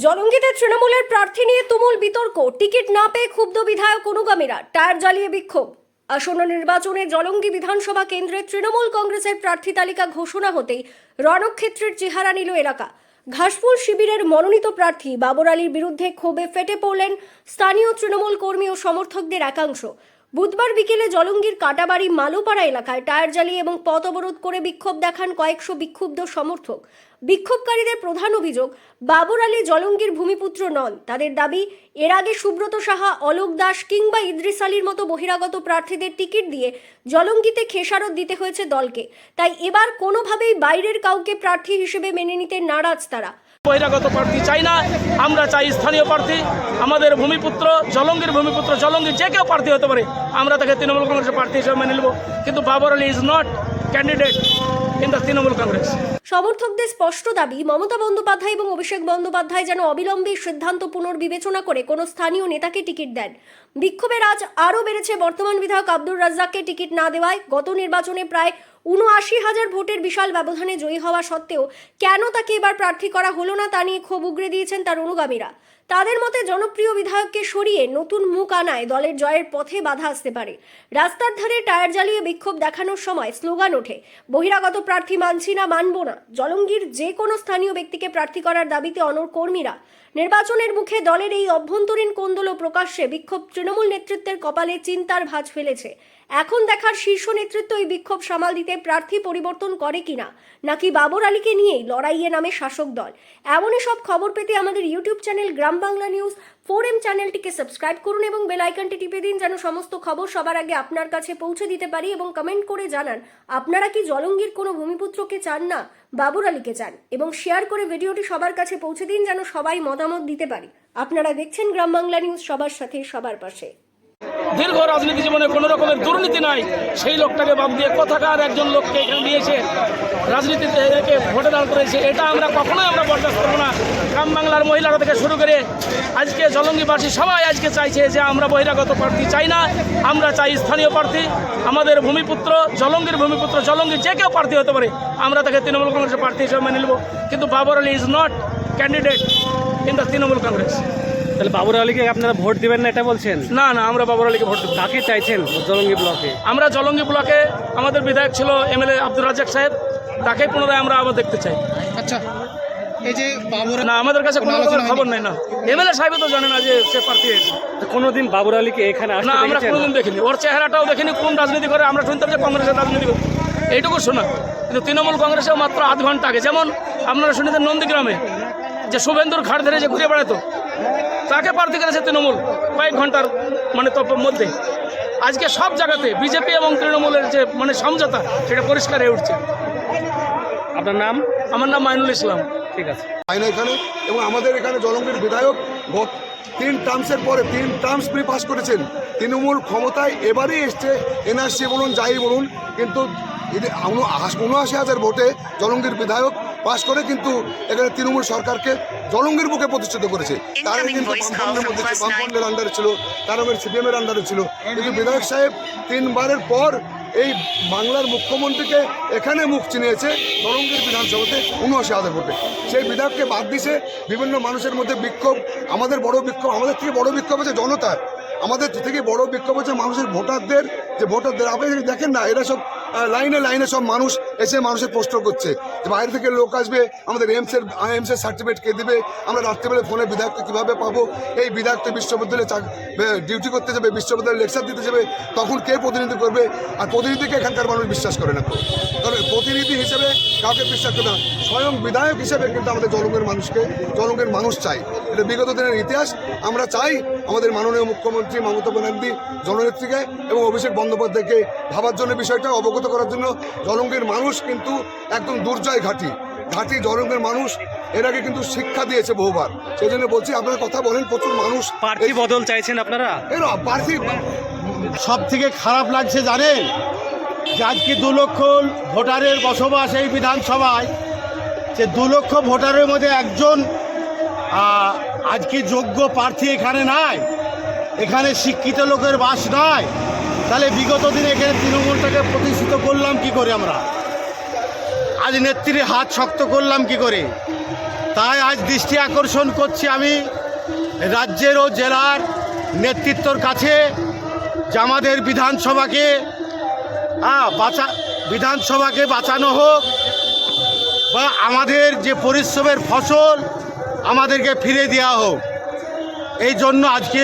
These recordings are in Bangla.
জলঙ্গিতে তৃণমূলের প্রার্থী নিয়ে তুমুল বিতর্ক, টিকিট না পেয়ে ক্ষুব্ধ বিধায়ক অনুগামীরা, টায়ার জ্বালিয়ে বিক্ষোভ। আসন্ন নির্বাচনে জলঙ্গি বিধানসভা কেন্দ্রে তৃণমূল কংগ্রেসের প্রার্থী তালিকা ঘোষণা হতেই রণক্ষেত্রের চেহারা নিল এলাকা। ঘাসফুল শিবিরের মনোনীত প্রার্থী বাবর আলীর বিরুদ্ধে ক্ষোভে ফেটে পড়লেন স্থানীয় তৃণমূল কর্মী ও সমর্থকদের একাংশ। বুধবার বিকেলে জলঙ্গির কাটাবাড়ি মালুপাড়া এলাকায় টায়ার জ্বালিয়ে এবং পথ অবরোধ করে বিক্ষোভ দেখান কয়েকশো বিক্ষুব্ধ সমর্থক। বিক্ষোভকারীদের প্রধান অভিযোগ, বাবর আলী জলঙ্গির ভূমিপুত্র নন। তাদের দাবি, এর আগে সুব্রত সাহা, অলোক দাস কিংবা ইদ্রিস আলীর মতো বহিরাগত প্রার্থীদের টিকিট দিয়ে জলঙ্গিতে খেসারত দিতে হয়েছে দলকে। তাই এবার কোনোভাবেই বাইরের কাউকে প্রার্থী হিসেবে মেনে নিতে নারাজ তারা। বহিরাগত প্রার্থী চাই না, আমরা চাই স্থানীয় প্রার্থী। আমাদের ভূমিপুত্র, জলঙ্গির ভূমিপুত্র, জলঙ্গির যে কেউ প্রার্থী হতে পারে, আমরা তাকে তৃণমূল কংগ্রেসের প্রার্থী হিসেবে মেনে নেব। কিন্তু Babar Ali is not candidate in the Trinamool Congress. সমর্থকদের স্পষ্ট দাবি, মমতা বন্দ্যোপাধ্যায় এবং অভিষেক বন্দ্যোপাধ্যায় যেন অবিলম্বে সিদ্ধান্ত পুনর্বিবেচনা করে কোনো স্থানীয় নেতাকে টিকিট দেন। বিক্ষোভের আজ আরও বেড়েছে বর্তমান বিধায়ক আব্দুর রাজ্জাককে টিকিট না দেওয়ায়। গত নির্বাচনে প্রায় ৭৯,০০০ ভোটের বিশাল ব্যবধানে জয়ী হওয়া সত্ত্বেও কেন তাকে এবার প্রার্থী করা হলো না তা নিয়ে ক্ষোভ উগরে দিয়েছেন তার অনুগামীরা। তাদের মতে, জনপ্রিয় বিধায়ককে সরিয়ে নতুন মুখ আনায় দলের জয়ের পথে বাধা আসতে পারে। রাস্তার ধারে টায়ার জ্বালিয়ে বিক্ষোভ দেখানোর সময় স্লোগান ওঠে, বহিরাগত প্রার্থী মানছি না, মানব না। জলঙ্গির যে কোনো স্থানীয় ব্যক্তিকে প্রার্থী করার দাবিতে অনড় কর্মীরা। নির্বাচনের মুখে দলের এই অভ্যন্তরীণ কোন্দল প্রকাশ্যে বিক্ষোভ তৃণমূল নেতৃত্বের কপালে চিন্তার ভাঁজ ফেলেছে। এখন দেখার শীর্ষ নেতৃত্ব এই বিক্ষোভ সামাল দিতে প্রার্থী পরিবর্তন করে কিনা, নাকি বাবর আলীকে নিয়েই লড়াইয়ে নামে শাসক দল। এমনই সব খবর পেতে আমাদের ইউটিউব চ্যানেল গ্রাম বাংলা নিউজ 4M চ্যানেলটিকে সাবস্ক্রাইব করুন এবং বেল আইকনটি টিপে দিন, যেন সমস্ত খবর সবার আগে আপনার কাছে পৌঁছে দিতে পারি। এবং কমেন্ট করে জানান, আপনারা কি জলঙ্গির কোনো ভূমিপুত্রকে চান না, বাবর আলীকে চান? এবং শেয়ার করে ভিডিওটি সবার কাছে পৌঁছে দিন, যেন সবাই মতামত দিতে পারি। আপনারা দেখছেন গ্রাম বাংলা নিউজ, সবার সাথে সবার পাশে। দীর্ঘ রাজনীতি জীবনে কোনো রকমের দুর্নীতি নাই, সেই লোকটাকে বাদ দিয়ে কোথাকার একজন লোককে এখানে দিয়েছে, রাজনীতিতে ভোটে দাঁড় করেছে, এটা আমরা কখনোই বরদাস্ত করবো না। গ্রাম বাংলার মহিলারা থেকে শুরু করে আজকে জলঙ্গিবাসী সবাই আজকে চাইছে যে আমরা বহিরাগত প্রার্থী চাই না, আমরা চাই স্থানীয় প্রার্থী। আমাদের ভূমিপুত্র, জলঙ্গির ভূমিপুত্র, জলঙ্গির যে কেউ প্রার্থী হতে পারে, আমরা তাকে তৃণমূল কংগ্রেসের প্রার্থী হিসেবে মেনে নেব। কিন্তু Babar Ali is not candidate in the Trinamool Congress. তাহলে বাবর আলীকে আপনারা ভোট দিবেন না এটা বলছেন? না, আমরা বাবর আলীকে ভোট দেব। কাকে চাইছেন জলঙ্গি ব্লকে? আমরা জলঙ্গি ব্লকে আমাদের বিধায়ক ছিল MLA আব্দুর রাজ্জাক সাহেব, তাকে পুনরায় আমরা আবার দেখতে চাই। আচ্ছা, এই যে বাবর, না, আমাদের কাছে কোনো রকমের খবর নাই। না, MLA সাহেব তো জানে না যে সে প্রার্থী হয়েছে। কোনোদিন বাবর আলীকে এখানে আসতে না, আমরা কোনোদিন দেখিনি, ওর চেহারাটাও দেখিনি। কোন রাজনীতি করে আমরা শুনতাম যে কংগ্রেসের রাজনীতি করে, এইটুকু শোনা। কিন্তু তৃণমূল কংগ্রেসেও মাত্র আধ ঘন্টা আগে, যেমন আপনারা শুনেছেন নন্দীগ্রামে যে শুভেন্দুর ঘাট ধরে যে ঘুরে বেড়াতো, তাকে প্রার্থী করেছে তৃণমূল কয়েক ঘন্টার মধ্যে। আজকে সব জায়গাতে বিজেপি এবং তৃণমূলের যে সমঝোতা, সেটা পরিষ্কার হয়ে উঠছে। আপনার নাম? আমার নাম মাইনুল ইসলাম। ঠিক আছে। এখানে এবং আমাদের এখানে জলঙ্গির বিধায়ক 3 টার্মসের পরে 3 টার্মস তিনি পাস করেছেন। তৃণমূল ক্ষমতায় এবারই এসছে, NRC বলুন যাই বলুন, কিন্তু ৭৯,০০০ ভোটে জলঙ্গির বিধায়ক পাশ করে কিন্তু এখানে তৃণমূল সরকারকে জলঙ্গির বুকে প্রতিষ্ঠিত করেছে। তারা কিন্তু বামফ্রন্টের আন্ডারে ছিল, তারা CPM এর আন্ডারে ছিল। কিন্তু বিধায়ক সাহেব 3 বারের পর এই বাংলার মুখ্যমন্ত্রীকে এখানে মুখ চিনিয়েছে জলঙ্গির বিধানসভাতে ৭৯,০০০ ভোটে। সেই বিধায়ককে বাদ দিছে বিভিন্ন মানুষের মধ্যে বিক্ষোভ। আমাদের বড় বিক্ষোভ, আমাদের থেকে বড় বিক্ষোভ হচ্ছে জনতার, আমাদের থেকে বড় বিক্ষোভ হচ্ছে মানুষের ভোটারদের। আপনি দেখেন না, এরা সব লাইনে সব মানুষ এসে মানুষের প্রশ্ন করছে যে বাইরে থেকে লোক আসবে, আমাদের এমসের সার্টিফিকেট কে দেবে, আমরা রাত্রেবেলা ফোনে বিধায়ককে কীভাবে পাবো, এই বিধায়ককে বিশ্ববিদ্যালয়ে ডিউটি করতে যাবে, বিশ্ববিদ্যালয়ে লেকচার দিতে যাবে, তখন কে প্রতিনিধি করবে? আর প্রতিনিধিকে এখানকার মানুষ বিশ্বাস করে না। কারণ প্রতিনিধি হিসেবে কাউকে বিশ্বাস করে না, স্বয়ং বিধায়ক হিসেবে কিন্তু আমাদের জলঙ্গের মানুষ চাই। এটা বিগত দিনের ইতিহাস। আমরা চাই আমাদের মাননীয় মুখ্যমন্ত্রী মমতা ব্যানার্জি জননেত্রীকে এবং অভিষেক বন্দ্যোপাধ্যায়কে ভাবার জন্য, বিষয়টা অবগত করার জন্য। জলঙ্গির মানুষ কিন্তু একদম দুর্জয় ঘাঁটি জলঙ্গির মানুষ এর আগে কিন্তু শিক্ষা দিয়েছে বহুবার। সেই জন্য বলছি, আপনারা কথা বলেন, প্রচুর মানুষ প্রার্থী বদল চাইছেন আপনারা। প্রার্থী সব থেকে খারাপ লাগছে জানেন, যে আজকে 2 লক্ষ ভোটারের বসবাস এই বিধানসভায়, যে 2 লক্ষ ভোটারের মধ্যে একজন আজকে যোগ্য প্রার্থী এখানে নাই, এখানে শিক্ষিত লোকের বাস নাই। তাহলে বিগত দিনে এখানে তৃণমূলটাকে প্রতিষ্ঠিত করলাম কি করে আমরা? আজ নেত্রীর হাত শক্ত করলাম কি করে। তাই আজ দৃষ্টি আকর্ষণ করছি আমি রাজ্যের ও জেলার নেতৃত্বর কাছে যে আমাদের বিধানসভাকে বাঁচানো হোক, বা আমাদের যে পরিশ্রমের ফসল আমাদেরকে ফিরে দেওয়া হোক। এই জন্য আজকে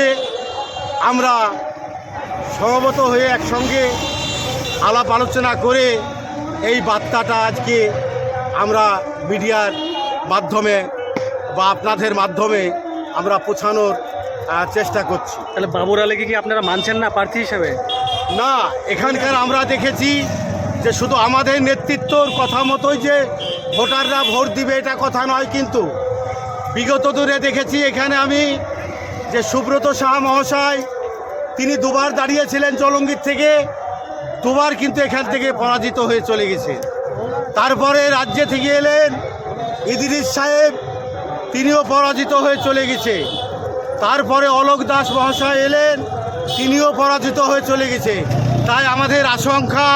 আমরা সমবেত হয়ে একসঙ্গে আলাপ আলোচনা করে এই বার্তাটা আজকে আমরা মিডিয়ার মাধ্যমে বা আপনাদের মাধ্যমে আমরা পৌঁছানোর চেষ্টা করছি। তাহলে বাবুর আলীকে কি আপনারা মানছেন না প্রার্থী হিসেবে? না, এখানকার আমরা দেখেছি যে শুধু আমাদের নেতৃত্বর কথা মতোই যে ভোটাররা ভোট দিবে এটা কথা নয়, কিন্তু বিগত দূরে দেখেছি এখানে আমি যে সুব্রত সাহা মহাশয় তিনি দুবার দাঁড়িয়েছিলেন জলঙ্গির থেকে, দুবার কিন্তু এখান থেকে পরাজিত হয়ে চলে গেছে। তারপরে রাজ্যে থেকে এলেন ইদ্রিস সাহেব, তিনিও পরাজিত হয়ে চলে গেছে। তারপরে অলোক দাস মহাশয় এলেন, তিনিও পরাজিত হয়ে চলে গেছে। তাই আমাদের আশঙ্কা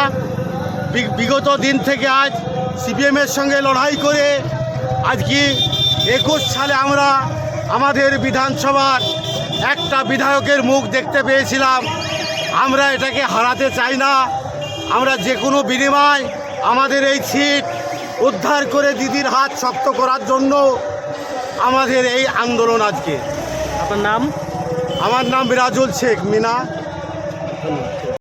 বিগত দিন থেকে আজ সিপিএমের সঙ্গে লড়াই করে আজকে 21 সালে আমরা আমাদের বিধানসভার একটা বিধায়কের মুখ দেখতে পেয়েছিলাম। আমরা এটাকে হারাতে চাই না। আমরা যে কোনো বিনিময় আমাদের এই সিট উদ্ধার করে দিদির হাত শক্ত করার জন্য আমাদের এই আন্দোলন আজকে। আপনার নাম? আমার নাম বিরাজুল শেখ মিনা।